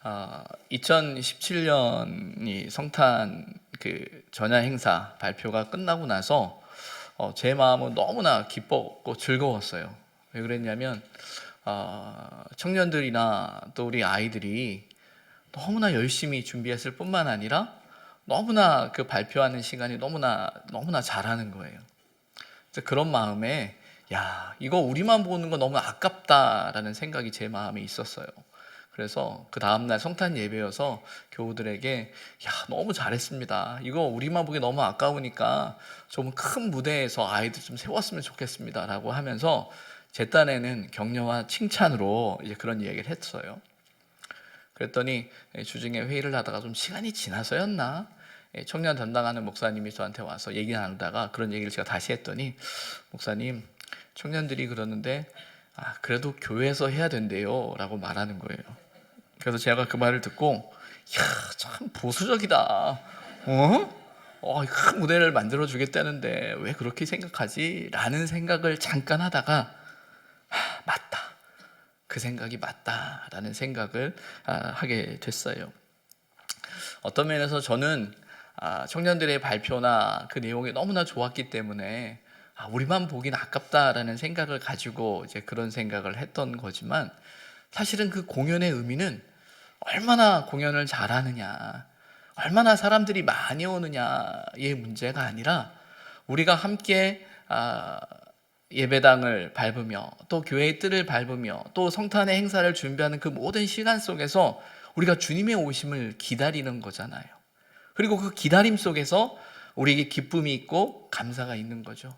2017년이 성탄 그 전야 행사 발표가 끝나고 나서 제 마음은 너무나 기뻤고 즐거웠어요. 왜 그랬냐면 청년들이나 또 우리 아이들이 너무나 열심히 준비했을 뿐만 아니라 너무나 그 발표하는 시간이 너무나 잘하는 거예요. 그래서 그런 마음에 야, 이거 우리만 보는 거 너무 아깝다라는 생각이 제 마음에 있었어요. 그래서 그 다음날 성탄 예배여서 교우들에게 야, 너무 잘했습니다. 이거 우리만 보기 너무 아까우니까 좀 큰 무대에서 아이들 좀 세웠으면 좋겠습니다. 라고 하면서 제 딴에는 격려와 칭찬으로 이제 그런 이야기를 했어요. 그랬더니 주중에 회의를 하다가 좀 시간이 지나서였나? 청년 담당하는 목사님이 저한테 와서 얘기 나누다가 그런 얘기를 제가 다시 했더니 목사님, 청년들이 그러는데 그래도 교회에서 해야 된대요 라고 말하는 거예요. 그래서 제가 그 말을 듣고 이야, 참 보수적이다. 큰 무대를 만들어 주겠다는데 왜 그렇게 생각하지? 라는 생각을 잠깐 하다가 맞다. 그 생각이 맞다라는 생각을 하게 됐어요. 어떤 면에서 저는 청년들의 발표나 그 내용이 너무나 좋았기 때문에 우리만 보긴 아깝다라는 생각을 가지고 이제 그런 생각을 했던 거지만 사실은 그 공연의 의미는 얼마나 공연을 잘하느냐, 얼마나 사람들이 많이 오느냐의 문제가 아니라 우리가 함께 예배당을 밟으며 또 교회의 뜰을 밟으며 또 성탄의 행사를 준비하는 그 모든 시간 속에서 우리가 주님의 오심을 기다리는 거잖아요. 그리고 그 기다림 속에서 우리에게 기쁨이 있고 감사가 있는 거죠.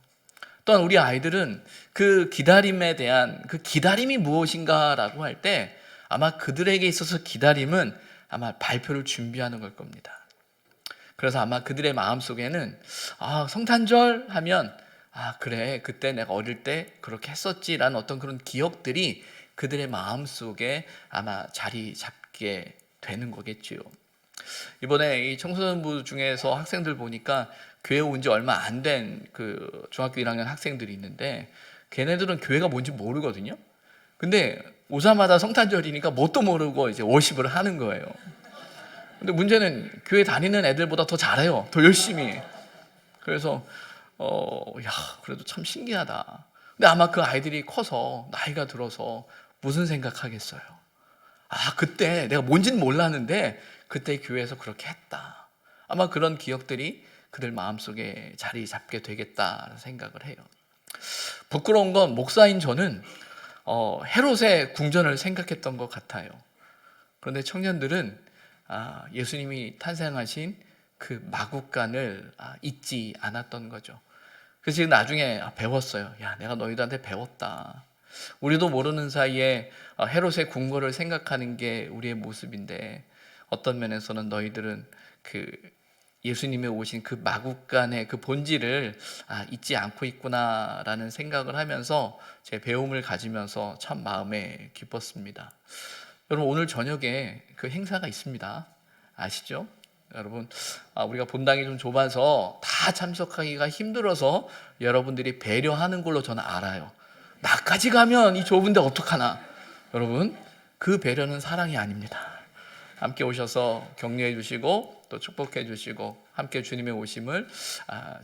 또한 우리 아이들은 그 기다림에 대한 그 기다림이 무엇인가라고 할 때 아마 그들에게 있어서 기다림은 아마 발표를 준비하는 걸 겁니다. 그래서 아마 그들의 마음속에는 성탄절 하면 그래 그때 내가 어릴 때 그렇게 했었지라는 어떤 그런 기억들이 그들의 마음속에 아마 자리 잡게 되는 거겠지요. 이번에 이 청소년부 중에서 학생들 보니까 교회 온 지 얼마 안 된 그 중학교 1학년 학생들이 있는데 걔네들은 교회가 뭔지 모르거든요. 근데 오자마자 성탄절이니까 뭣도 모르고 이제 워십을 하는 거예요. 근데 문제는 교회 다니는 애들보다 더 잘해요. 더 열심히. 그래서 야, 그래도 참 신기하다. 근데 아마 그 아이들이 커서 나이가 들어서 무슨 생각하겠어요? 그때 내가 뭔지는 몰랐는데 그때 교회에서 그렇게 했다. 아마 그런 기억들이 그들 마음속에 자리 잡게 되겠다는 생각을 해요. 부끄러운 건 목사인 저는 헤롯의 궁전을 생각했던 것 같아요. 그런데 청년들은 예수님이 탄생하신 그 마국간을 잊지 않았던 거죠. 그래서 나중에 배웠어요. 야, 내가 너희들한테 배웠다. 우리도 모르는 사이에 헤롯의 궁궐을 생각하는 게 우리의 모습인데 어떤 면에서는 너희들은 그 예수님이 오신 그 마국간의 그 본질을 잊지 않고 있구나라는 생각을 하면서 제 배움을 가지면서 참 마음에 기뻤습니다. 여러분 오늘 저녁에 그 행사가 있습니다. 아시죠? 여러분 우리가 본당이 좀 좁아서 다 참석하기가 힘들어서 여러분들이 배려하는 걸로 저는 알아요. 나까지 가면 이 좁은데 어떡하나. 여러분 그 배려는 사랑이 아닙니다. 함께 오셔서 격려해 주시고 또 축복해 주시고 함께 주님의 오심을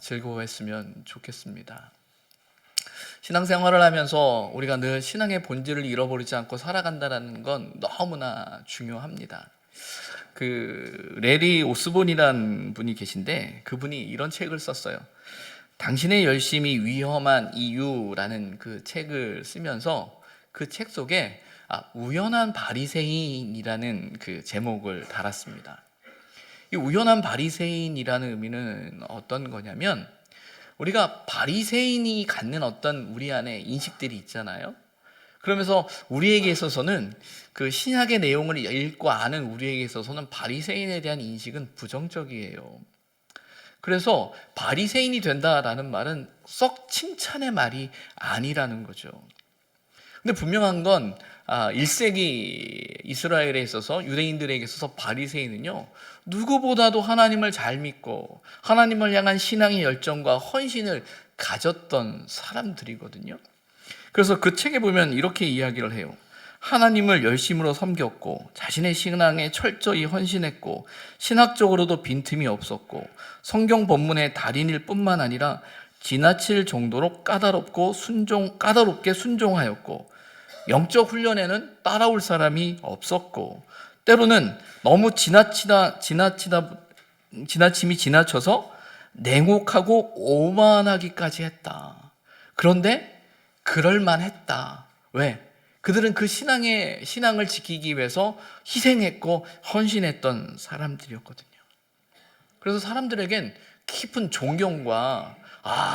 즐거워했으면 좋겠습니다. 신앙생활을 하면서 우리가 늘 신앙의 본질을 잃어버리지 않고 살아간다는 건 너무나 중요합니다. 그 레리 오스본이라는 분이 계신데 그분이 이런 책을 썼어요. 당신의 열심이 위험한 이유라는 그 책을 쓰면서 그 책 속에 우연한 바리새인이라는 그 제목을 달았습니다. 이 우연한 바리새인이라는 의미는 어떤 거냐면 우리가 바리새인이 갖는 어떤 우리 안에 인식들이 있잖아요. 그러면서 우리에게 있어서는 그 신약의 내용을 읽고 아는 우리에게 있어서는 바리새인에 대한 인식은 부정적이에요. 그래서 바리새인이 된다라는 말은 썩 칭찬의 말이 아니라는 거죠. 근데 분명한 건 1세기 이스라엘에 있어서 유대인들에게 있어서 바리새인은요 누구보다도 하나님을 잘 믿고 하나님을 향한 신앙의 열정과 헌신을 가졌던 사람들이거든요. 그래서 그 책에 보면 이렇게 이야기를 해요. 하나님을 열심으로 섬겼고 자신의 신앙에 철저히 헌신했고 신학적으로도 빈틈이 없었고 성경 본문의 달인일 뿐만 아니라 지나칠 정도로 까다롭게 순종하였고 영적 훈련에는 따라올 사람이 없었고 때로는 너무 지나침이 지나쳐서 냉혹하고 오만하기까지 했다. 그런데 그럴만했다. 왜? 그들은 그 신앙을 지키기 위해서 희생했고 헌신했던 사람들이었거든요. 그래서 사람들에겐 깊은 존경과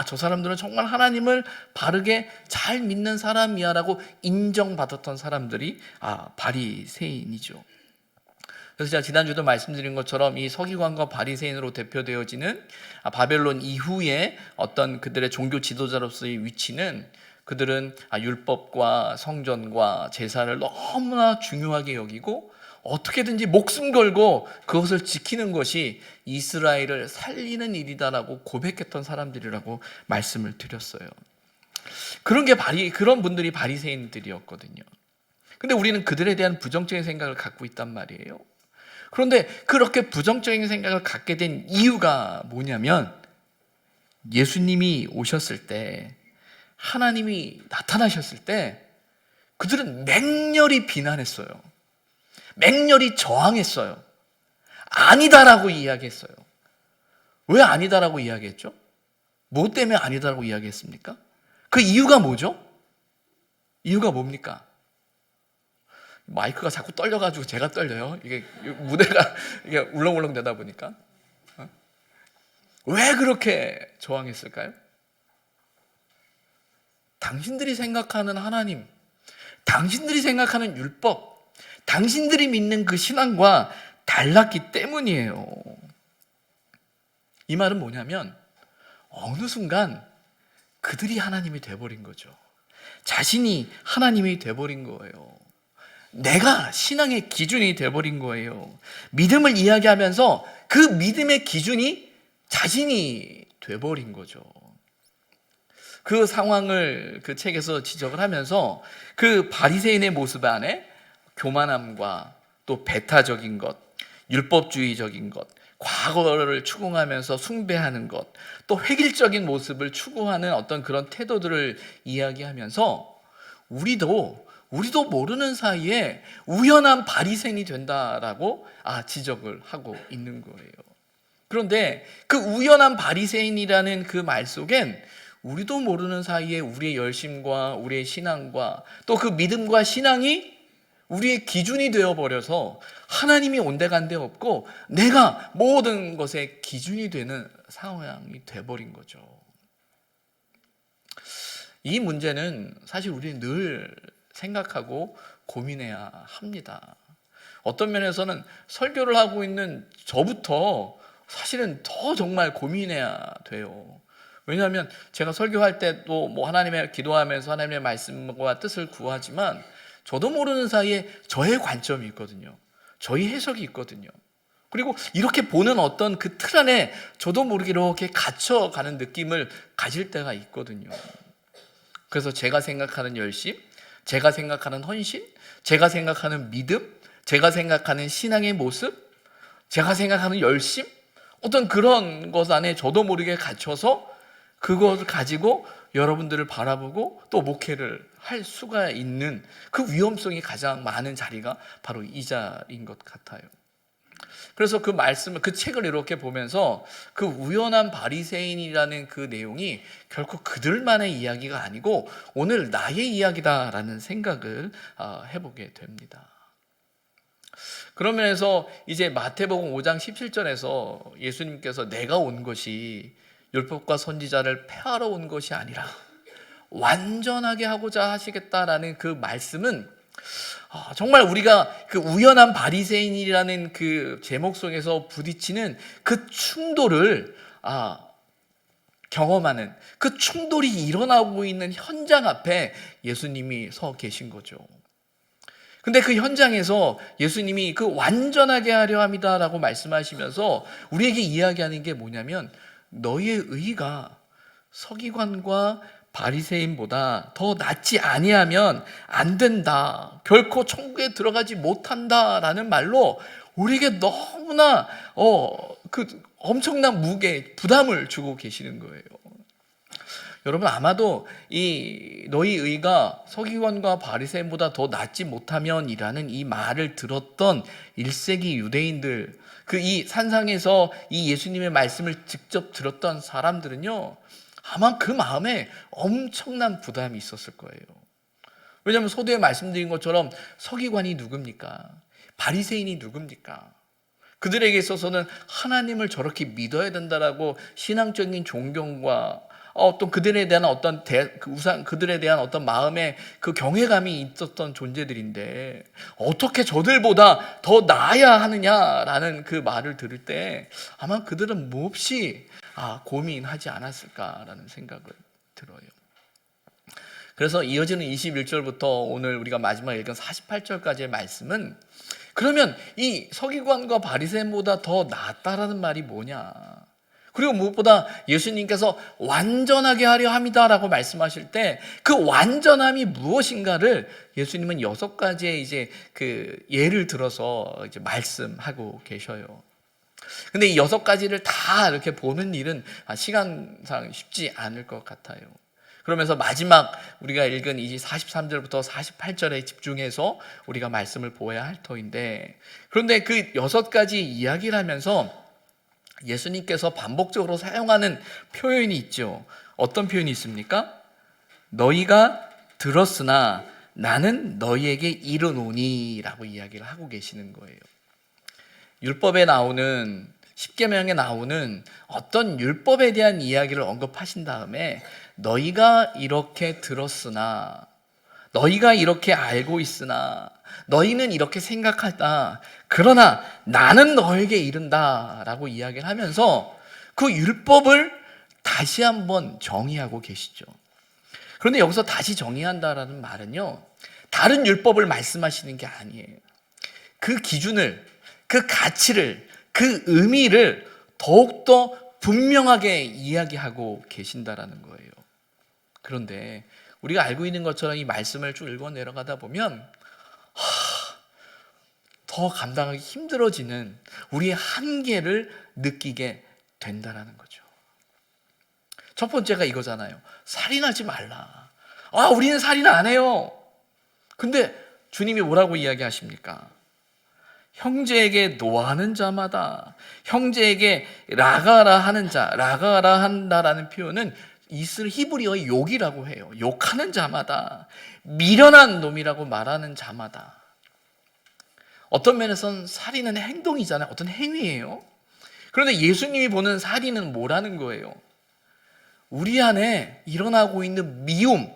저 사람들은 정말 하나님을 바르게 잘 믿는 사람이야 라고 인정받았던 사람들이 바리새인이죠. 그래서 제가 지난주도 말씀드린 것처럼 이 서기관과 바리새인으로 대표되어지는 바벨론 이후에 어떤 그들의 종교 지도자로서의 위치는 그들은 율법과 성전과 제사를 너무나 중요하게 여기고 어떻게든지 목숨 걸고 그것을 지키는 것이 이스라엘을 살리는 일이다라고 고백했던 사람들이라고 말씀을 드렸어요. 그런 분들이 바리새인들이었거든요. 근데 우리는 그들에 대한 부정적인 생각을 갖고 있단 말이에요. 그런데 그렇게 부정적인 생각을 갖게 된 이유가 뭐냐면 예수님이 오셨을 때, 하나님이 나타나셨을 때 그들은 맹렬히 비난했어요. 맹렬히 저항했어요. 아니다라고 이야기했어요. 왜 아니다라고 이야기했죠? 뭐 때문에 아니다라고 이야기했습니까? 그 이유가 뭐죠? 이유가 뭡니까? 마이크가 자꾸 떨려가지고 제가 떨려요. 이게 무대가 이게 울렁울렁 되다 보니까. 왜 그렇게 저항했을까요? 당신들이 생각하는 하나님, 당신들이 생각하는 율법, 당신들이 믿는 그 신앙과 달랐기 때문이에요. 이 말은 뭐냐면 어느 순간 그들이 하나님이 돼버린 거죠. 자신이 하나님이 돼버린 거예요. 내가 신앙의 기준이 돼버린 거예요. 믿음을 이야기하면서 그 믿음의 기준이 자신이 돼버린 거죠. 그 상황을 그 책에서 지적을 하면서 그 바리새인의 모습 안에 교만함과 또 배타적인 것, 율법주의적인 것, 과거를 추궁하면서 숭배하는 것, 또 획일적인 모습을 추구하는 어떤 그런 태도들을 이야기하면서 우리도 모르는 사이에 우연한 바리새인이 된다라고 지적을 하고 있는 거예요. 그런데 그 우연한 바리새인이라는 그 말 속엔 우리도 모르는 사이에 우리의 열심과 우리의 신앙과 또 그 믿음과 신앙이 우리의 기준이 되어버려서 하나님이 온데간데 없고 내가 모든 것의 기준이 되는 상황이 돼버린 거죠. 이 문제는 사실 우리는 늘 생각하고 고민해야 합니다. 어떤 면에서는 설교를 하고 있는 저부터 사실은 더 정말 고민해야 돼요. 왜냐하면 제가 설교할 때도 하나님의 기도하면서 하나님의 말씀과 뜻을 구하지만 저도 모르는 사이에 저의 관점이 있거든요. 저희 해석이 있거든요. 그리고 이렇게 보는 어떤 그 틀 안에 저도 모르게 이렇게 갇혀가는 느낌을 가질 때가 있거든요. 그래서 제가 생각하는 열심, 제가 생각하는 헌신, 제가 생각하는 믿음, 제가 생각하는 신앙의 모습, 제가 생각하는 열심, 어떤 그런 것 안에 저도 모르게 갇혀서 그것을 가지고 여러분들을 바라보고 또 목회를 할 수가 있는 그 위험성이 가장 많은 자리가 바로 이 자리인 것 같아요. 그래서 그 책을 이렇게 보면서 그 우연한 바리새인이라는 그 내용이 결코 그들만의 이야기가 아니고 오늘 나의 이야기다라는 생각을 해보게 됩니다. 그런 면에서 이제 마태복음 5장 17절에서 예수님께서 내가 온 것이 율법과 선지자를 폐하러 온 것이 아니라 완전하게 하고자 하시겠다라는 그 말씀은 정말 우리가 그 우연한 바리새인이라는 그 제목 속에서 부딪히는 그 충돌을 경험하는 그 충돌이 일어나고 있는 현장 앞에 예수님이 서 계신 거죠. 근데 그 현장에서 예수님이 그 완전하게 하려 합니다라고 말씀하시면서 우리에게 이야기하는 게 뭐냐면 너희의 의가 서기관과 바리새인보다 더 낫지 아니하면 안 된다, 결코 천국에 들어가지 못한다라는 말로 우리에게 너무나 그 엄청난 무게, 부담을 주고 계시는 거예요. 여러분, 아마도 이 너희 의가 서기관과 바리새인보다 더 낫지 못하면이라는 이 말을 들었던 1세기 유대인들, 그 이 산상에서 이 예수님의 말씀을 직접 들었던 사람들은요, 아마 그 마음에 엄청난 부담이 있었을 거예요. 왜냐하면 서두에 말씀드린 것처럼 서기관이 누굽니까? 바리새인이 누굽니까? 그들에게 있어서는 하나님을 저렇게 믿어야 된다라고 신앙적인 존경과 어떤 그들에 대한 어떤 그들에 대한 어떤 마음의 그 경외감이 있었던 존재들인데, 어떻게 저들보다 더 나아야 하느냐라는 그 말을 들을 때 아마 그들은 몹시 고민하지 않았을까라는 생각을 들어요. 그래서 이어지는 21절부터 오늘 우리가 마지막 읽은 48절까지의 말씀은, 그러면 이 서기관과 바리새인보다 더 낫다라는 말이 뭐냐, 그리고 무엇보다 예수님께서 완전하게 하려 함이다라고 말씀하실 때 그 완전함이 무엇인가를 예수님은 6가지의 이제 그 예를 들어서 이제 말씀하고 계셔요. 근데 이 6가지를 다 이렇게 보는 일은 시간상 쉽지 않을 것 같아요. 그러면서 마지막 우리가 읽은 이 43절부터 48절에 집중해서 우리가 말씀을 보아야 할 터인데, 그런데 그 6가지 이야기를 하면서 예수님께서 반복적으로 사용하는 표현이 있죠. 어떤 표현이 있습니까? 너희가 들었으나 나는 너희에게 이르노니 라고 이야기를 하고 계시는 거예요. 율법에 나오는, 십계명에 나오는 어떤 율법에 대한 이야기를 언급하신 다음에 너희가 이렇게 들었으나, 너희가 이렇게 알고 있으나, 너희는 이렇게 생각하다, 그러나 나는 너에게 이른다 라고 이야기를 하면서 그 율법을 다시 한번 정의하고 계시죠. 그런데 여기서 다시 정의한다라는 말은요, 다른 율법을 말씀하시는 게 아니에요. 그 기준을, 그 가치를, 그 의미를 더욱더 분명하게 이야기하고 계신다라는 거예요. 그런데 우리가 알고 있는 것처럼 이 말씀을 쭉 읽어 내려가다 보면 더 감당하기 힘들어지는 우리의 한계를 느끼게 된다라는 거죠. 첫 번째가 이거잖아요. 살인하지 말라. 우리는 살인 안 해요. 근데 주님이 뭐라고 이야기하십니까? 형제에게 노하는 자마다, 형제에게 라가라 하는 자, 라가라 한다라는 표현은 히브리어의 욕이라고 해요. 욕하는 자마다, 미련한 놈이라고 말하는 자마다. 어떤 면에서는 살인은 행동이잖아요. 어떤 행위예요. 그런데 예수님이 보는 살인은 뭐라는 거예요? 우리 안에 일어나고 있는 미움,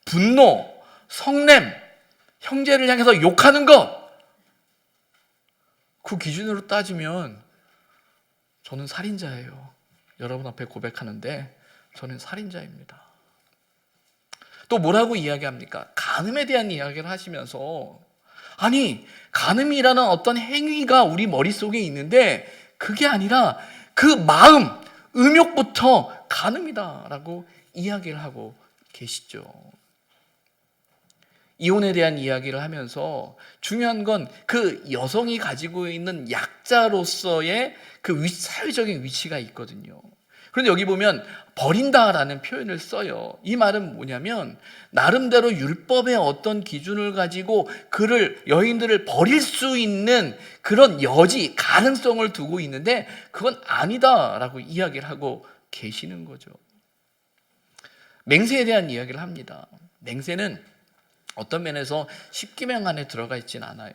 분노, 성냄, 형제를 향해서 욕하는 것, 그 기준으로 따지면 저는 살인자예요. 여러분 앞에 고백하는데 저는 살인자입니다. 또 뭐라고 이야기합니까? 간음에 대한 이야기를 하시면서, 아니, 간음이라는 어떤 행위가 우리 머릿속에 있는데 그게 아니라 그 마음, 음욕부터 간음이다라고 이야기를 하고 계시죠. 이혼에 대한 이야기를 하면서 중요한 건 그 여성이 가지고 있는 약자로서의 그 사회적인 위치가 있거든요. 그런데 여기 보면 버린다라는 표현을 써요. 이 말은 뭐냐면 나름대로 율법의 어떤 기준을 가지고 여인들을 버릴 수 있는 그런 여지, 가능성을 두고 있는데 그건 아니다라고 이야기를 하고 계시는 거죠. 맹세에 대한 이야기를 합니다. 맹세는 어떤 면에서 십계명 안에 들어가 있진 않아요.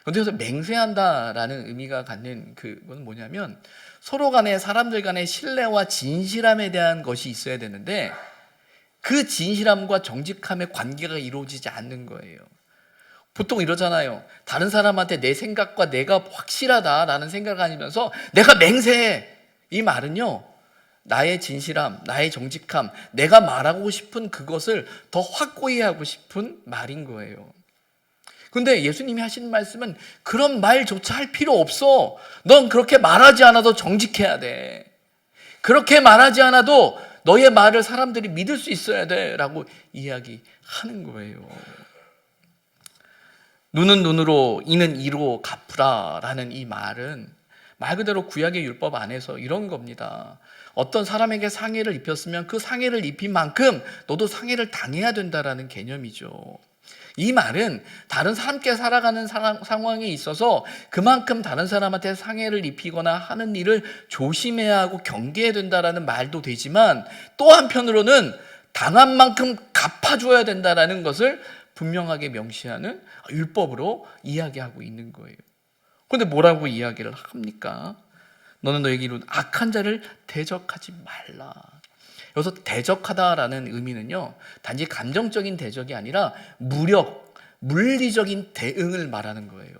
그런데 여기서 맹세한다라는 의미가 갖는 그건 뭐냐면 서로 간에, 사람들 간의 신뢰와 진실함에 대한 것이 있어야 되는데 그 진실함과 정직함의 관계가 이루어지지 않는 거예요. 보통 이러잖아요. 다른 사람한테 내 생각과 내가 확실하다라는 생각을 가지면서 내가 맹세해. 이 말은요, 나의 진실함, 나의 정직함, 내가 말하고 싶은 그것을 더 확고히 하고 싶은 말인 거예요. 근데 예수님이 하시는 말씀은 그런 말조차 할 필요 없어. 넌 그렇게 말하지 않아도 정직해야 돼. 그렇게 말하지 않아도 너의 말을 사람들이 믿을 수 있어야 돼라고 이야기하는 거예요. 눈은 눈으로 이는 이로 갚으라라는 이 말은 말 그대로 구약의 율법 안에서 이런 겁니다. 어떤 사람에게 상해를 입혔으면 그 상해를 입힌 만큼 너도 상해를 당해야 된다라는 개념이죠. 이 말은 다른 사람께 살아가는 상황에 있어서 그만큼 다른 사람한테 상해를 입히거나 하는 일을 조심해야 하고 경계해야 된다라는 말도 되지만, 또 한편으로는 당한 만큼 갚아줘야 된다라는 것을 분명하게 명시하는 율법으로 이야기하고 있는 거예요. 그런데 뭐라고 이야기를 합니까? 너는 너에게 이룬 악한 자를 대적하지 말라. 여기서 대적하다라는 의미는요, 단지 감정적인 대적이 아니라 물리적인 대응을 말하는 거예요.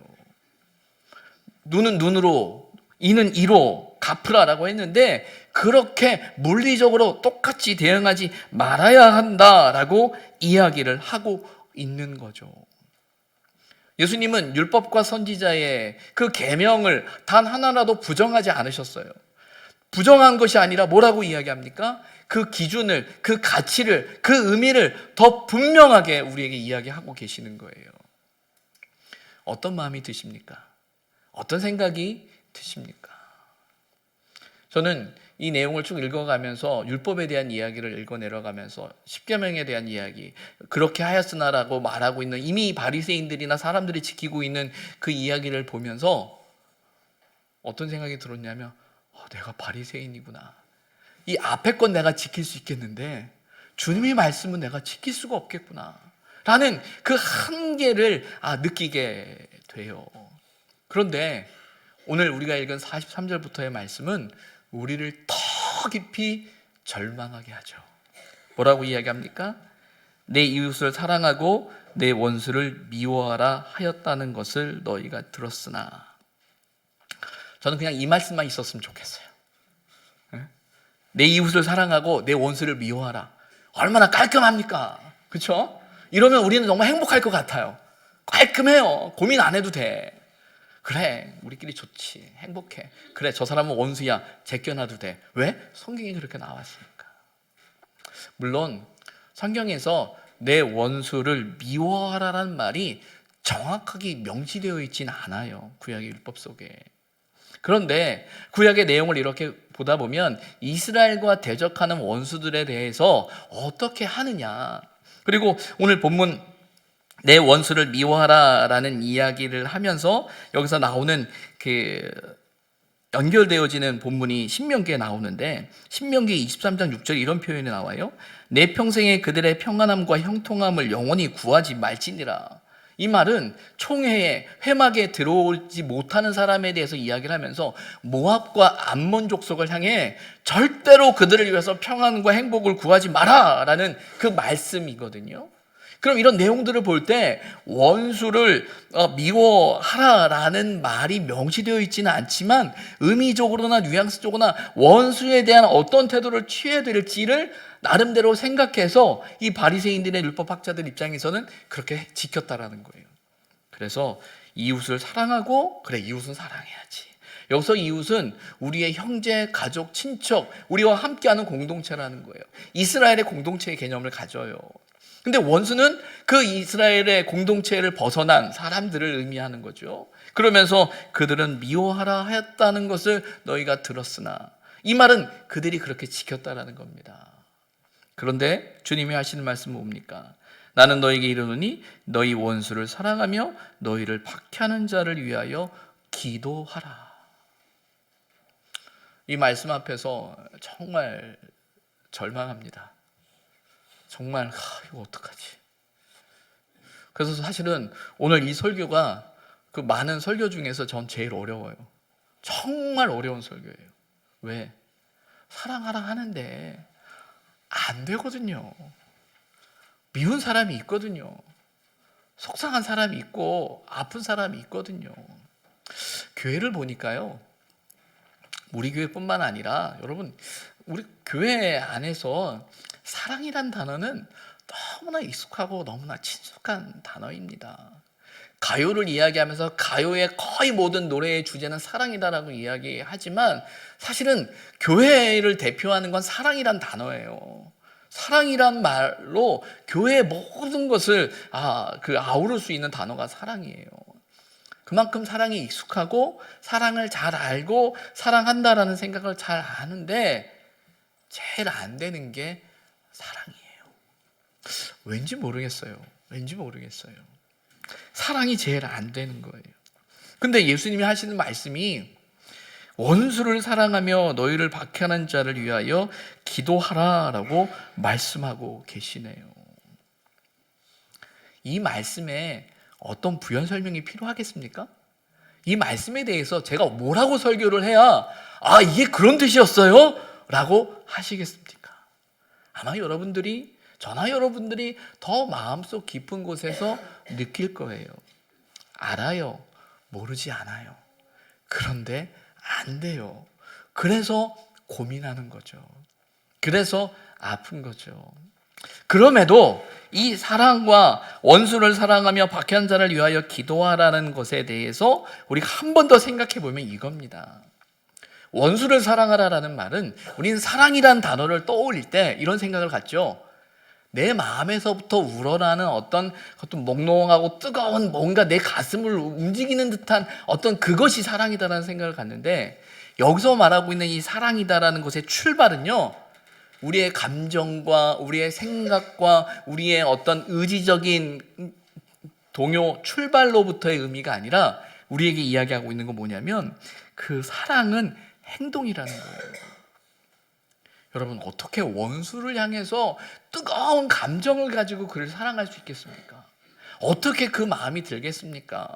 눈은 눈으로, 이는 이로 갚으라라고 했는데, 그렇게 물리적으로 똑같이 대응하지 말아야 한다라고 이야기를 하고 있는 거죠. 예수님은 율법과 선지자의 그 계명을 단 하나라도 부정하지 않으셨어요. 부정한 것이 아니라 뭐라고 이야기합니까? 그 기준을, 그 가치를, 그 의미를 더 분명하게 우리에게 이야기하고 계시는 거예요. 어떤 마음이 드십니까? 어떤 생각이 드십니까? 저는 이 내용을 쭉 읽어가면서 율법에 대한 이야기를 읽어 내려가면서 십계명에 대한 이야기, 그렇게 하였으나라고 말하고 있는 이미 바리새인들이나 사람들이 지키고 있는 그 이야기를 보면서 어떤 생각이 들었냐면, 내가 바리새인이구나. 이 앞에 건 내가 지킬 수 있겠는데 주님의 말씀은 내가 지킬 수가 없겠구나 라는 그 한계를 느끼게 돼요. 그런데 오늘 우리가 읽은 43절부터의 말씀은 우리를 더 깊이 절망하게 하죠. 뭐라고 이야기합니까? 내 이웃을 사랑하고 내 원수를 미워하라 하였다는 것을 너희가 들었으나. 저는 그냥 이 말씀만 있었으면 좋겠어요. 내 이웃을 사랑하고 내 원수를 미워하라. 얼마나 깔끔합니까? 그렇죠? 이러면 우리는 정말 행복할 것 같아요. 깔끔해요. 고민 안 해도 돼. 그래, 우리끼리 좋지. 행복해. 그래, 저 사람은 원수야. 제껴놔도 돼. 왜? 성경이 그렇게 나왔으니까. 물론 성경에서 내 원수를 미워하라는 말이 정확하게 명시되어 있지는 않아요. 구약의 율법 속에. 그런데 구약의 내용을 이렇게 보다 보면 이스라엘과 대적하는 원수들에 대해서 어떻게 하느냐, 그리고 오늘 본문 내 원수를 미워하라라는 이야기를 하면서 여기서 나오는 그 연결되어지는 본문이 신명기에 나오는데, 신명기 23장 6절에 이런 표현이 나와요. 내 평생에 그들의 평안함과 형통함을 영원히 구하지 말지니라. 이 말은 총회에 회막에 들어오지 못하는 사람에 대해서 이야기를 하면서 모압과 암몬 족속을 향해 절대로 그들을 위해서 평안과 행복을 구하지 마라 라는 그 말씀이거든요. 그럼 이런 내용들을 볼 때 원수를 미워하라라는 말이 명시되어 있지는 않지만 의미적으로나 뉘앙스적으로나 원수에 대한 어떤 태도를 취해야 될지를 나름대로 생각해서 이 바리새인들의 율법학자들 입장에서는 그렇게 지켰다라는 거예요. 그래서 이웃을 사랑하고, 그래, 이웃은 사랑해야지. 여기서 이웃은 우리의 형제, 가족, 친척, 우리와 함께하는 공동체라는 거예요. 이스라엘의 공동체의 개념을 가져요. 근데 원수는 그 이스라엘의 공동체를 벗어난 사람들을 의미하는 거죠. 그러면서 그들은 미워하라 하였다는 것을 너희가 들었으나, 이 말은 그들이 그렇게 지켰다라는 겁니다. 그런데 주님이 하시는 말씀은 뭡니까? 나는 너희에게 이르노니 너희 원수를 사랑하며 너희를 박해하는 자를 위하여 기도하라. 이 말씀 앞에서 정말 절망합니다. 정말 이거 어떡하지? 그래서 사실은 오늘 이 설교가 그 많은 설교 중에서 전 제일 어려워요. 정말 어려운 설교예요. 왜? 사랑하라 하는데 안 되거든요. 미운 사람이 있거든요. 속상한 사람이 있고 아픈 사람이 있거든요. 교회를 보니까요, 우리 교회뿐만 아니라 여러분, 우리 교회 안에서 사랑이란 단어는 너무나 익숙하고 너무나 친숙한 단어입니다. 가요를 이야기하면서 가요의 거의 모든 노래의 주제는 사랑이다라고 이야기하지만 사실은 교회를 대표하는 건 사랑이란 단어예요. 사랑이란 말로 교회의 모든 것을 아우를 수 있는 단어가 사랑이에요. 그만큼 사랑이 익숙하고 사랑을 잘 알고 사랑한다라는 생각을 잘 아는데 제일 안 되는 게 사랑이에요. 왠지 모르겠어요. 사랑이 제일 안 되는 거예요. 근데 예수님이 하시는 말씀이 원수를 사랑하며 너희를 박해하는 자를 위하여 기도하라라고 말씀하고 계시네요. 이 말씀에 어떤 부연 설명이 필요하겠습니까? 이 말씀에 대해서 제가 뭐라고 설교를 해야 이게 그런 뜻이었어요? 라고 하시겠습니까? 아마 여러분들이 저나 여러분들이 더 마음속 깊은 곳에서 느낄 거예요. 알아요. 모르지 않아요. 그런데 안 돼요. 그래서 고민하는 거죠. 그래서 아픈 거죠. 그럼에도 이 사랑과 원수를 사랑하며 박해한 자를 위하여 기도하라는 것에 대해서 우리가 한 번 더 생각해 보면 이겁니다. 원수를 사랑하라라는 말은 우리는 사랑이란 단어를 떠올릴 때 이런 생각을 갖죠. 내 마음에서부터 우러나는 어떤 몽롱하고 뜨거운 뭔가 내 가슴을 움직이는 듯한 어떤 그것이 사랑이다라는 생각을 갖는데, 여기서 말하고 있는 이 사랑이다라는 것의 출발은요, 우리의 감정과 우리의 생각과 우리의 어떤 의지적인 동요 출발로부터의 의미가 아니라 우리에게 이야기하고 있는 건 뭐냐면 그 사랑은 행동이라는 거예요. 여러분, 어떻게 원수를 향해서 뜨거운 감정을 가지고 그를 사랑할 수 있겠습니까? 어떻게 그 마음이 들겠습니까?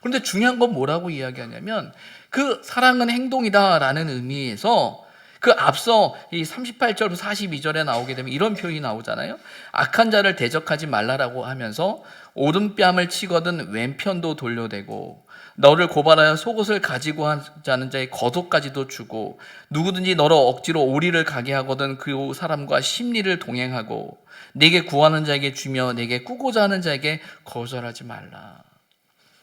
그런데 중요한 건 뭐라고 이야기하냐면 그 사랑은 행동이다라는 의미에서 그 앞서 이 38절부터 42절에 나오게 되면 이런 표현이 나오잖아요. 악한 자를 대적하지 말라라고 하면서 오른뺨을 치거든 왼편도 돌려대고 너를 고발하여 속옷을 가지고 하자는 자의 겉옷까지도 주고 누구든지 너를 억지로 오리를 가게 하거든 그 사람과 심리를 동행하고 내게 구하는 자에게 주며 내게 꾸고자 하는 자에게 거절하지 말라.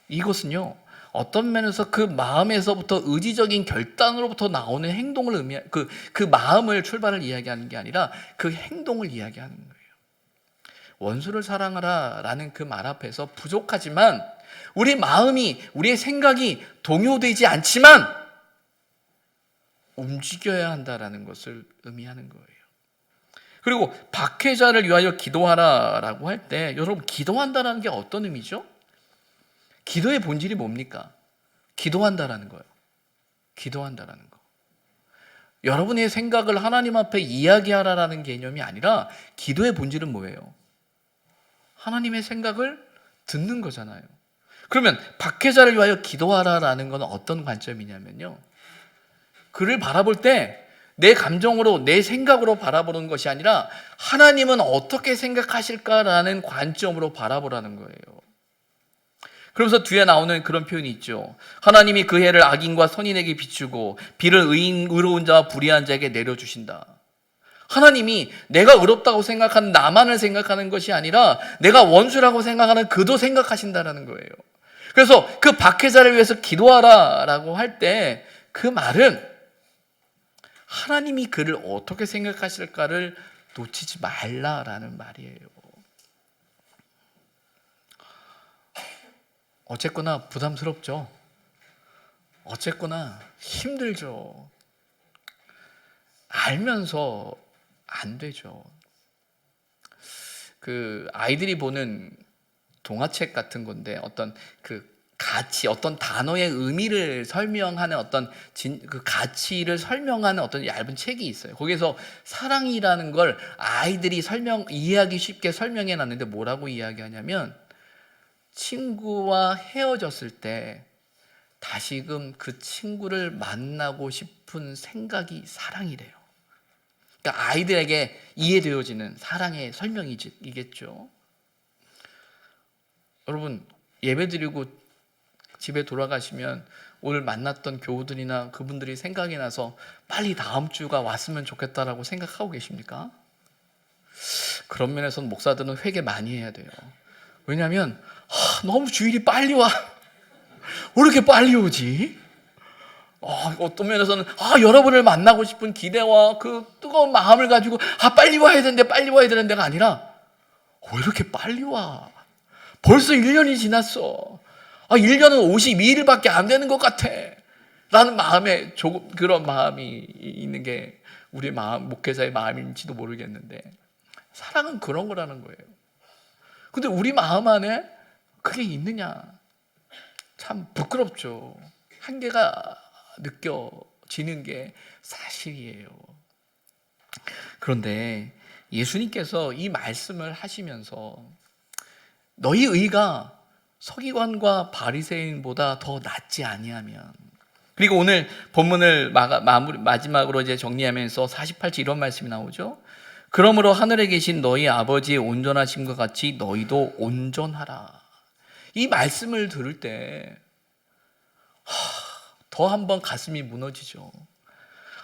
이것은요, 어떤 면에서 그 마음에서부터 의지적인 결단으로부터 나오는 행동을 그 마음을 출발을 이야기하는 게 아니라 그 행동을 이야기하는 거예요. 원수를 사랑하라 라는 그 말 앞에서 부족하지만 우리 마음이, 우리의 생각이 동요되지 않지만 움직여야 한다라는 것을 의미하는 거예요. 그리고 박해자를 위하여 기도하라라고 할 때 여러분, 기도한다라는 게 어떤 의미죠? 기도의 본질이 뭡니까? 기도한다라는 거예요. 기도한다라는 거. 여러분의 생각을 하나님 앞에 이야기하라라는 개념이 아니라 기도의 본질은 뭐예요? 하나님의 생각을 듣는 거잖아요. 그러면 박해자를 위하여 기도하라라는 건 어떤 관점이냐면요, 그를 바라볼 때 내 감정으로 내 생각으로 바라보는 것이 아니라 하나님은 어떻게 생각하실까라는 관점으로 바라보라는 거예요. 그러면서 뒤에 나오는 그런 표현이 있죠. 하나님이 그 해를 악인과 선인에게 비추고 비를 의로운 자와 불의한 자에게 내려주신다. 하나님이 내가 의롭다고 생각하는 나만을 생각하는 것이 아니라 내가 원수라고 생각하는 그도 생각하신다는 거예요. 그래서 그 박해자를 위해서 기도하라라고 할 때 그 말은 하나님이 그를 어떻게 생각하실까를 놓치지 말라라는 말이에요. 어쨌거나 부담스럽죠. 어쨌거나 힘들죠. 알면서 안 되죠. 그 아이들이 보는 동화책 같은 건데 어떤 그 가치, 어떤 단어의 의미를 설명하는 어떤 그 가치를 설명하는 어떤 얇은 책이 있어요. 거기서 사랑이라는 걸 아이들이 이해하기 쉽게 설명해 놨는데 뭐라고 이야기하냐면 친구와 헤어졌을 때 다시금 그 친구를 만나고 싶은 생각이 사랑이래요. 그러니까 아이들에게 이해되어지는 사랑의 설명이겠죠. 여러분, 예배드리고 집에 돌아가시면 오늘 만났던 교우들이나 그분들이 생각이 나서 빨리 다음 주가 왔으면 좋겠다라고 생각하고 계십니까? 그런 면에서는 목사들은 회개 많이 해야 돼요. 왜냐하면 너무 주일이 빨리 와. 왜 이렇게 빨리 오지? 어떤 면에서는 여러분을 만나고 싶은 기대와 그 뜨거운 마음을 가지고 빨리 와야 되는데 빨리 와야 되는 데가 아니라 왜 이렇게 빨리 와? 벌써 1년이 지났어. 1년은 52일밖에 안 되는 것 같아. 라는 마음에 조금 그런 마음이 있는 게 우리 마음, 목회자의 마음인지도 모르겠는데 사랑은 그런 거라는 거예요. 근데 우리 마음 안에 그게 있느냐? 참 부끄럽죠. 한계가 느껴지는 게 사실이에요. 그런데 예수님께서 이 말씀을 하시면서 너희 의가 서기관과 바리새인보다 더 낫지 아니하면, 그리고 오늘 본문을 마지막으로 이제 정리하면서 48절 이런 말씀이 나오죠. 그러므로 하늘에 계신 너희 아버지의 온전하심과 같이 너희도 온전하라. 이 말씀을 들을 때 더 한번 가슴이 무너지죠.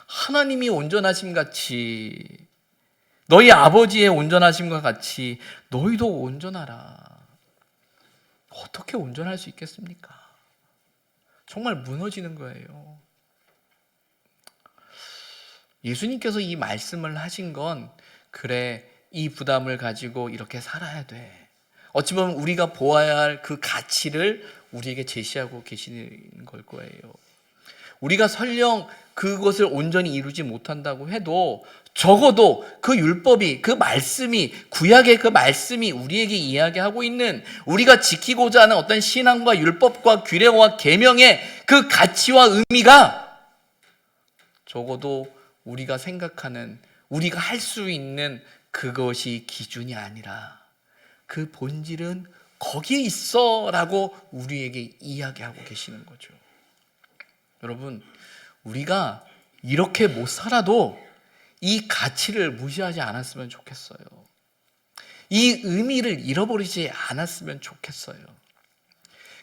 하나님이 온전하심 같이, 너희 아버지의 온전하심과 같이 너희도 온전하라. 어떻게 온전할 수 있겠습니까? 정말 무너지는 거예요. 예수님께서 이 말씀을 하신 건 그래, 이 부담을 가지고 이렇게 살아야 돼. 어찌 보면 우리가 보아야 할 그 가치를 우리에게 제시하고 계시는 걸 거예요. 우리가 설령 그것을 온전히 이루지 못한다고 해도 적어도 그 율법이, 그 말씀이, 구약의 그 말씀이 우리에게 이야기하고 있는, 우리가 지키고자 하는 어떤 신앙과 율법과 규례와 계명의 그 가치와 의미가 적어도 우리가 생각하는, 우리가 할 수 있는 그것이 기준이 아니라 그 본질은 거기에 있어 라고 우리에게 이야기하고 계시는 거죠. 여러분, 우리가 이렇게 못 살아도 이 가치를 무시하지 않았으면 좋겠어요. 이 의미를 잃어버리지 않았으면 좋겠어요.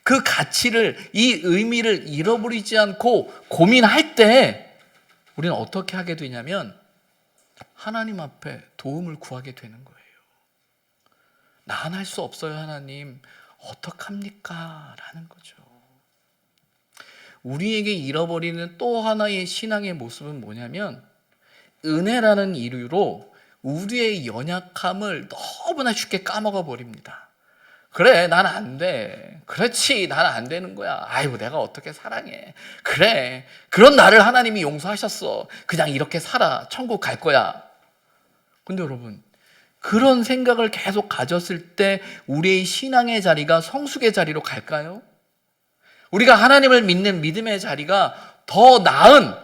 그 가치를, 이 의미를 잃어버리지 않고 고민할 때 우리는 어떻게 하게 되냐면 하나님 앞에 도움을 구하게 되는 거예요. 난 할 수 없어요, 하나님. 어떡합니까? 라는 거죠. 우리에게 잃어버리는 또 하나의 신앙의 모습은 뭐냐면 은혜라는 이유로 우리의 연약함을 너무나 쉽게 까먹어 버립니다. 그래, 난 안 돼. 그렇지, 난 안 되는 거야. 아이고, 내가 어떻게 사랑해. 그래, 그런 나를 하나님이 용서하셨어. 그냥 이렇게 살아. 천국 갈 거야. 근데 여러분, 그런 생각을 계속 가졌을 때 우리의 신앙의 자리가 성숙의 자리로 갈까요? 우리가 하나님을 믿는 믿음의 자리가 더 나은,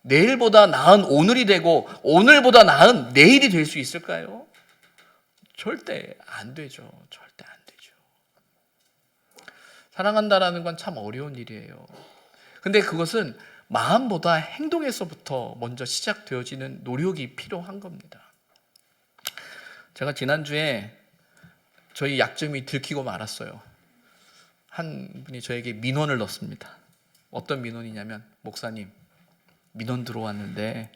내일보다 나은 오늘이 되고 오늘보다 나은 내일이 될 수 있을까요? 절대 안 되죠. 절대 안 되죠. 사랑한다라는 건 참 어려운 일이에요. 근데 그것은 마음보다 행동에서부터 먼저 시작되어지는 노력이 필요한 겁니다. 제가 지난주에 저희 약점이 들키고 말았어요. 한 분이 저에게 민원을 넣습니다. 어떤 민원이냐면, 목사님, 민원 들어왔는데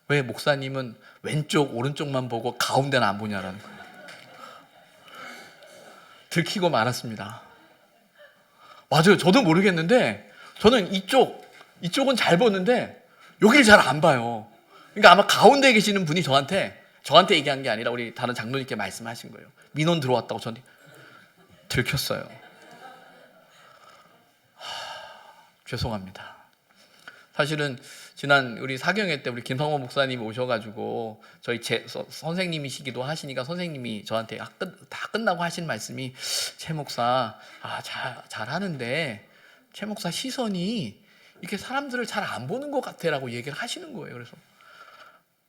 왜 목사님은 왼쪽 오른쪽만 보고 가운데는 안 보냐라는 거예요. 들키고 말았습니다. 맞아요. 저도 모르겠는데 저는 이쪽은 잘 보는데 여기를 잘 안 봐요. 그러니까 아마 가운데에 계시는 분이 저한테 얘기한 게 아니라 우리 다른 장로님께 말씀하신 거예요. 민원 들어왔다고. 저한테 들켰어요. 죄송합니다. 사실은 지난 우리 사경회 때 우리 김성호 목사님이 오셔가지고 저희 선생님이시기도 하시니까 선생님이 저한테 다 끝나고 하신 말씀이, 최 목사 잘하는데 최 목사 시선이 이렇게 사람들을 잘 안 보는 것 같아라고 얘기를 하시는 거예요. 그래서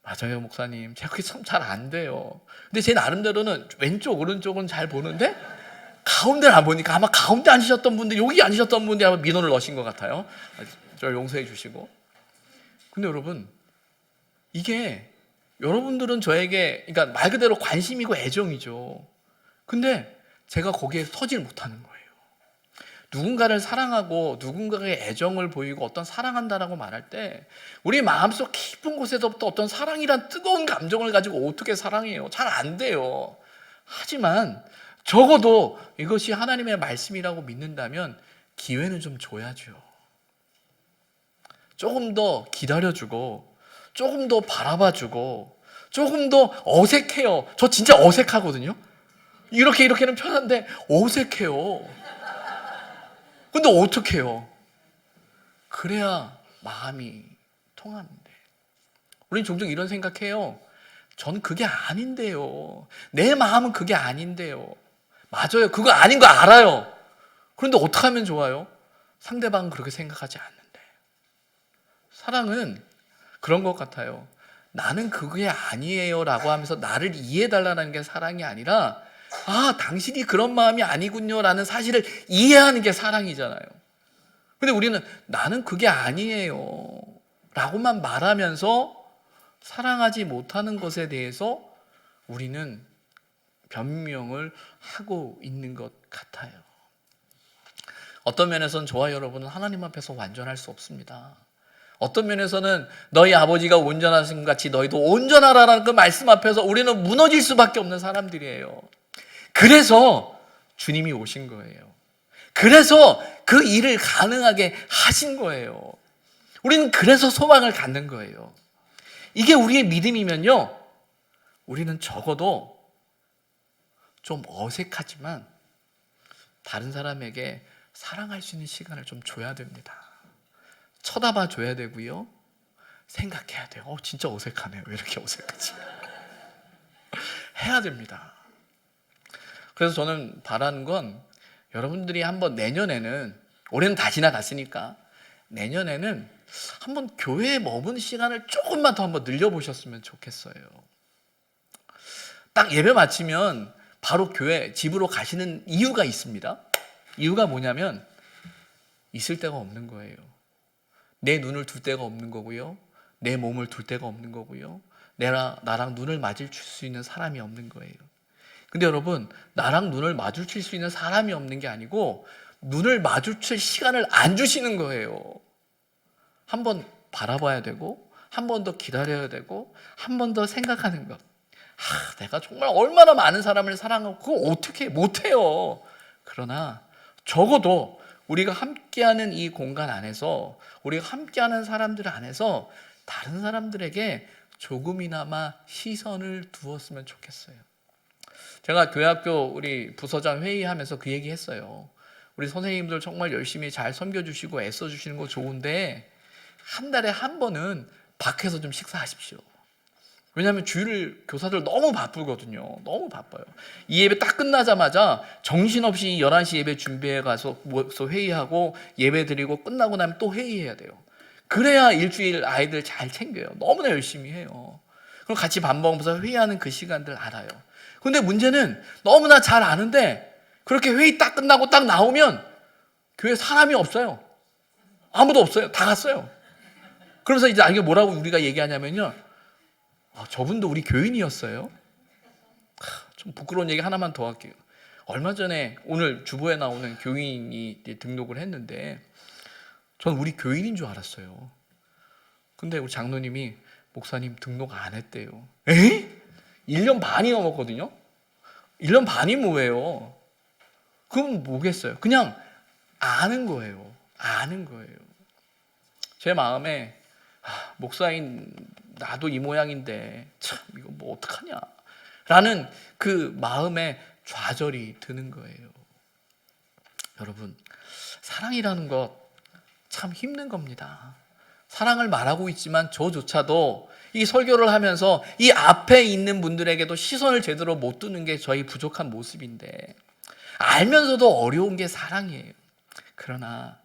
맞아요, 목사님. 제가 그게 참 잘 안 돼요. 근데 제 나름대로는 왼쪽 오른쪽은 잘 보는데 가운데를 안 보니까 아마 가운데 앉으셨던 분들, 여기 앉으셨던 분들이 아마 민원을 넣으신 것 같아요. 저를 용서해 주시고. 근데 여러분, 이게 여러분들은 저에게, 그러니까 말 그대로 관심이고 애정이죠. 근데 제가 거기에 서질 못하는 거예요. 누군가를 사랑하고 누군가에게 애정을 보이고 어떤 사랑한다라고 말할 때 우리 마음속 깊은 곳에서부터 어떤 사랑이란 뜨거운 감정을 가지고 어떻게 사랑해요? 잘 안 돼요. 하지만 적어도 이것이 하나님의 말씀이라고 믿는다면 기회는 좀 줘야죠. 조금 더 기다려주고, 조금 더 바라봐주고, 조금 더 어색해요. 저 진짜 어색하거든요. 이렇게는 편한데 어색해요. 근데 어떻게 해요? 그래야 마음이 통하는데. 우리는 종종 이런 생각해요. 전 그게 아닌데요. 내 마음은 그게 아닌데요. 맞아요. 그거 아닌 거 알아요. 그런데 어떻게 하면 좋아요? 상대방은 그렇게 생각하지 않는데. 사랑은 그런 것 같아요. 나는 그게 아니에요 라고 하면서 나를 이해해달라는 게 사랑이 아니라, 아, 당신이 그런 마음이 아니군요 라는 사실을 이해하는 게 사랑이잖아요. 근데 우리는 나는 그게 아니에요 라고만 말하면서 사랑하지 못하는 것에 대해서 우리는 변명을 하고 있는 것 같아요. 어떤 면에서는 저와 여러분은 하나님 앞에서 완전할 수 없습니다. 어떤 면에서는 너희 아버지가 온전하신 것 같이 너희도 온전하라는 그 말씀 앞에서 우리는 무너질 수밖에 없는 사람들이에요. 그래서 주님이 오신 거예요. 그래서 그 일을 가능하게 하신 거예요. 우리는 그래서 소망을 갖는 거예요. 이게 우리의 믿음이면요, 우리는 적어도 좀 어색하지만 다른 사람에게 사랑할 수 있는 시간을 좀 줘야 됩니다. 쳐다봐 줘야 되고요, 생각해야 돼요. 진짜 어색하네요. 왜 이렇게 어색하지? 해야 됩니다. 그래서 저는 바라는 건 여러분들이 한번 내년에는, 올해는 다 지나갔으니까 내년에는 한번 교회에 머무는 시간을 조금만 더 한번 늘려보셨으면 좋겠어요. 딱 예배 마치면 바로 교회 집으로 가시는 이유가 있습니다. 이유가 뭐냐면 있을 데가 없는 거예요. 내 눈을 둘 데가 없는 거고요, 내 몸을 둘 데가 없는 거고요, 나랑 눈을 마주칠 수 있는 사람이 없는 거예요. 근데 여러분, 나랑 눈을 마주칠 수 있는 사람이 없는 게 아니고 눈을 마주칠 시간을 안 주시는 거예요. 한 번 바라봐야 되고, 한 번 더 기다려야 되고, 한 번 더 생각하는 것. 내가 정말 얼마나 많은 사람을 사랑하고 그거 어떻게 못해요. 그러나 적어도 우리가 함께하는 이 공간 안에서, 우리가 함께하는 사람들 안에서 다른 사람들에게 조금이나마 시선을 두었으면 좋겠어요. 제가 교회학교 우리 부서장 회의하면서 그 얘기 했어요. 우리 선생님들 정말 열심히 잘 섬겨주시고 애써주시는 거 좋은데 한 달에 한 번은 밖에서 좀 식사하십시오. 왜냐하면 주일 교사들 너무 바쁘거든요. 너무 바빠요. 이 예배 딱 끝나자마자 정신없이 11시 예배 준비해 가서 모여서 회의하고 예배 드리고 끝나고 나면 또 회의해야 돼요. 그래야 일주일 아이들 잘 챙겨요. 너무나 열심히 해요. 그럼 같이 밥 먹으면서 회의하는 그 시간들 알아요. 근데 문제는 너무나 잘 아는데 그렇게 회의 딱 끝나고 딱 나오면 교회에 사람이 없어요. 아무도 없어요. 다 갔어요. 그러면서 이제 이게 뭐라고 우리가 얘기하냐면요, 저분도 우리 교인이었어요. 좀 부끄러운 얘기 하나만 더 할게요. 얼마 전에 오늘 주보에 나오는 교인이 등록을 했는데 전 우리 교인인 줄 알았어요. 근데 우리 장로님이 목사님 등록 안 했대요. 에? 1년 반이 넘었거든요. 1년 반이 뭐예요? 그럼 뭐겠어요? 그냥 아는 거예요. 아는 거예요. 제 마음에 목사인 나도 이 모양인데 참 이거 뭐 어떡하냐 라는 그 마음에 좌절이 드는 거예요. 여러분, 사랑이라는 것 참 힘든 겁니다. 사랑을 말하고 있지만 저조차도 이 설교를 하면서 이 앞에 있는 분들에게도 시선을 제대로 못 두는 게 저희 부족한 모습인데, 알면서도 어려운 게 사랑이에요. 그러나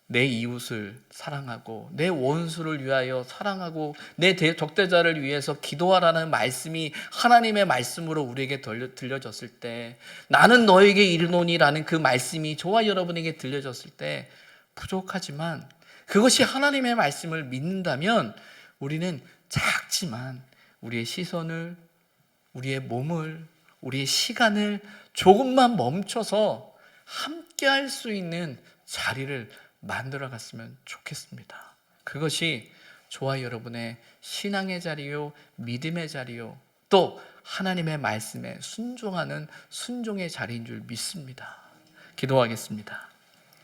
내 이웃을 사랑하고 내 원수를 위하여 사랑하고 내 적대자를 위해서 기도하라는 말씀이 하나님의 말씀으로 우리에게 들려졌을 때, 나는 너에게 이르노니라는 그 말씀이 저와 여러분에게 들려졌을 때 부족하지만 그것이 하나님의 말씀을 믿는다면 우리는 작지만 우리의 시선을, 우리의 몸을, 우리의 시간을 조금만 멈춰서 함께 할 수 있는 자리를 만들어 갔으면 좋겠습니다. 그것이 저와 여러분의 신앙의 자리요, 믿음의 자리요, 또 하나님의 말씀에 순종하는 순종의 자리인 줄 믿습니다. 기도하겠습니다.